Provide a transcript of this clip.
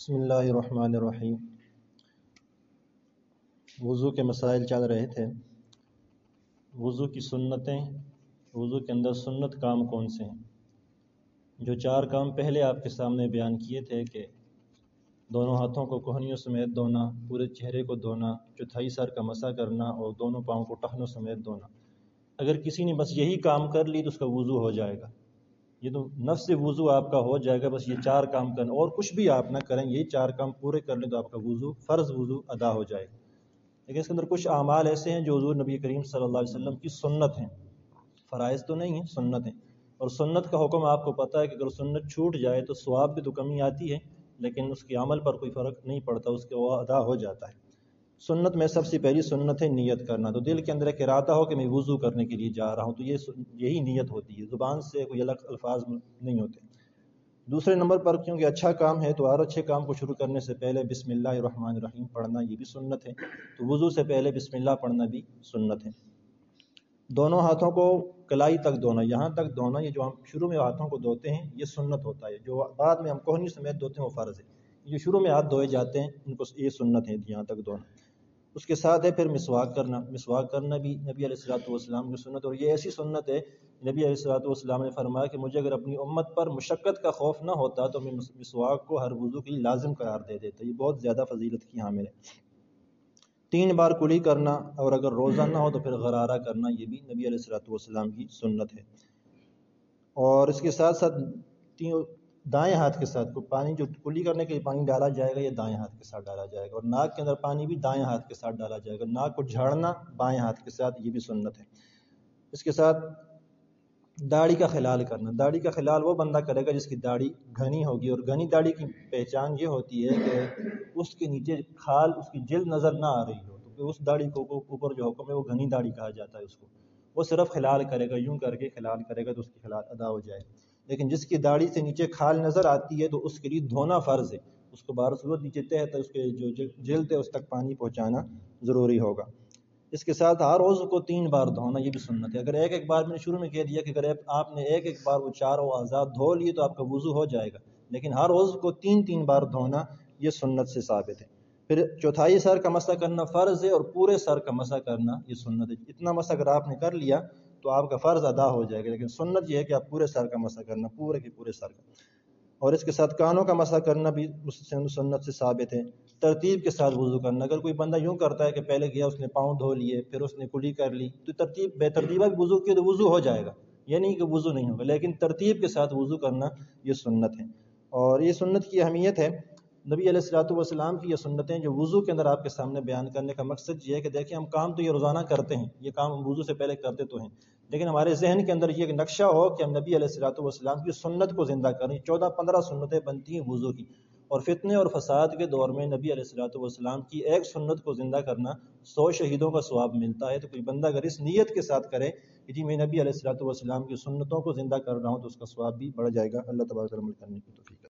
بسم اللہ الرحمن الرحیم۔ وضو کے مسائل چل رہے تھے۔ وضو کی سنتیں، وضو کے اندر سنت کام کون سے ہیں؟ جو 4 کام پہلے آپ کے سامنے بیان کیے تھے کہ دونوں ہاتھوں کو کوہنیوں سمیت دھونا، پورے چہرے کو دھونا، چوتھائی سر کا مسح کرنا اور دونوں پاؤں کو ٹخنوں سمیت دھونا، اگر کسی نے بس یہی کام کر لی تو اس کا وضو ہو جائے گا۔ یہ تو نفس وضو آپ کا ہو جائے گا، بس یہ 4 کام کرنا، اور کچھ بھی آپ نہ کریں، یہی 4 کام پورے کر لیں تو آپ کا وضو، فرض وضو ادا ہو جائے گا۔ لیکن اس کے اندر کچھ اعمال ایسے ہیں جو حضور نبی کریم صلی اللہ علیہ وسلم کی سنت ہیں، فرائض تو نہیں ہیں، سنت ہیں۔ اور سنت کا حکم آپ کو پتہ ہے کہ اگر سنت چھوٹ جائے تو ثواب بھی تو کمی آتی ہے، لیکن اس کے عمل پر کوئی فرق نہیں پڑتا، اس کے وہ ادا ہو جاتا ہے۔ سنت میں سب سے پہلی سنت ہے نیت کرنا۔ تو دل کے اندر ایک ارادہ ہو کہ میں وضو کرنے کے لیے جا رہا ہوں، تو یہی نیت ہوتی ہے، زبان سے کوئی الگ الفاظ نہیں ہوتے۔ دوسرے نمبر پر کیونکہ اچھا کام ہے تو ہر اچھے کام کو شروع کرنے سے پہلے بسم اللہ الرحمن الرحیم پڑھنا، یہ بھی سنت ہے، تو وضو سے پہلے بسم اللہ پڑھنا بھی سنت ہے۔ دونوں ہاتھوں کو کلائی تک دھونا، یہاں تک دھونا، یہ جو ہم شروع میں ہاتھوں کو دھوتے ہیں یہ سنت ہوتا ہے، جو بعد میں ہم کوہنی سمیت دھوتے ہیں وہ فرض ہے۔ جو شروع میں ہاتھ دھوئے جاتے ہیں ان کو یہ سنت ہے، یہاں تک دھونا۔ اس کے ساتھ ہے پھر مسواک کرنا۔ مسواک کرنا بھی نبی علیہ الصلوۃ والسلام کی سنت، اور یہ ایسی سنت ہے، نبی علیہ الصلوۃ والسلام نے فرمایا کہ مجھے اگر اپنی امت پر مشقت کا خوف نہ ہوتا تو میں مسواک کو ہر وضو کے لیے لازم قرار دے دیتا۔ یہ بہت زیادہ فضیلت کی حامل ہے۔ 3 بار کلی کرنا، اور اگر روزہ نہ ہو تو پھر غرارہ کرنا، یہ بھی نبی علیہ الصلوۃ والسلام کی سنت ہے۔ اور اس کے ساتھ ساتھ دائیں ہاتھ کے ساتھ کو پانی، جو کلی کرنے کے لیے پانی ڈالا جائے گا یہ دائیں ہاتھ کے ساتھ ڈالا جائے گا، اور ناک کے اندر پانی بھی دائیں ہاتھ کے ساتھ ڈالا جائے گا۔ ناک کو جھاڑنا بائیں ہاتھ کے ساتھ، یہ بھی سنت ہے۔ اس کے ساتھ داڑھی کا خلال کرنا۔ داڑھی کا خلال وہ بندہ کرے گا جس کی داڑھی گھنی ہوگی، اور گھنی داڑھی کی پہچان یہ ہوتی ہے کہ اس کے نیچے کھال، اس کی جلد نظر نہ آ رہی ہو، تو پھر اس داڑھی کو اوپر جو حکم ہے وہ گھنی داڑھی کہا جاتا ہے۔ اس کو وہ صرف خلال کرے گا، یوں کر کے خلال کرے گا تو اس کی خلال ادا ہو جائے گا۔ لیکن جس کی داڑھی سے نیچے کھال نظر آتی ہے تو اس کے لیے دھونا فرض ہے، اس کو بار صورت نیچے تحت اس کے جو جلد ہے اس تک پانی پہنچانا ضروری ہوگا۔ اس کے ساتھ ہر عضو کو 3 بار دھونا، یہ بھی سنت ہے۔ اگر ایک بار میں نے شروع میں کہہ دیا کہ اگر آپ نے ایک بار وہ 4 اعضاء دھو لیے تو آپ کا وضو ہو جائے گا، لیکن ہر عضو کو 3 بار دھونا یہ سنت سے ثابت ہے۔ پھر چوتھائی سر کا مسح کرنا فرض ہے، اور پورے سر کا مسح کرنا یہ سنت ہے۔ اتنا مسح اگر آپ نے کر لیا تو آپ کا فرض ادا ہو جائے گا، لیکن سنت یہ ہے کہ آپ پورے سر کا مسح کرنا، پورے کے پورے سر کا۔ اور اس کے ساتھ کانوں کا مسح کرنا بھی سنت سے ثابت ہے۔ ترتیب کے ساتھ وضو کرنا۔ اگر کوئی بندہ یوں کرتا ہے کہ پہلے گیا اس نے پاؤں دھو لیے، پھر اس نے کلی کر لی، تو بے ترتیبہ وضو کیے تو وضو ہو جائے گا، یہ نہیں کہ وضو نہیں ہوگا، لیکن ترتیب کے ساتھ وضو کرنا یہ سنت ہے۔ اور یہ سنت کی اہمیت ہے، نبی علیہ الصلوۃ والسلام کی یہ سنتیں جو وضو کے اندر آپ کے سامنے بیان کرنے کا مقصد یہ ہے کہ دیکھیں ہم کام تو یہ روزانہ کرتے ہیں، یہ کام ہم وضو سے پہلے کرتے تو ہیں، لیکن ہمارے ذہن کے اندر یہ ایک نقشہ ہو کہ ہم نبی علیہ الصلوۃ والسلام کی سنت کو زندہ کریں۔ 14-15 سنتیں بنتی ہیں وضو کی، اور فتنے اور فساد کے دور میں نبی علیہ الصلوۃ والسلام کی ایک سنت کو زندہ کرنا 100 شہیدوں کا ثواب ملتا ہے۔ تو کوئی بندہ اگر اس نیت کے ساتھ کرے کہ جی میں نبی علیہ الصلوۃ والسلام کی سنتوں کو زندہ کر رہا ہوں تو اس کا ثواب بھی بڑھ جائے گا۔ اللہ تبارک و تعالیٰ عمل کرنے کی توفیق۔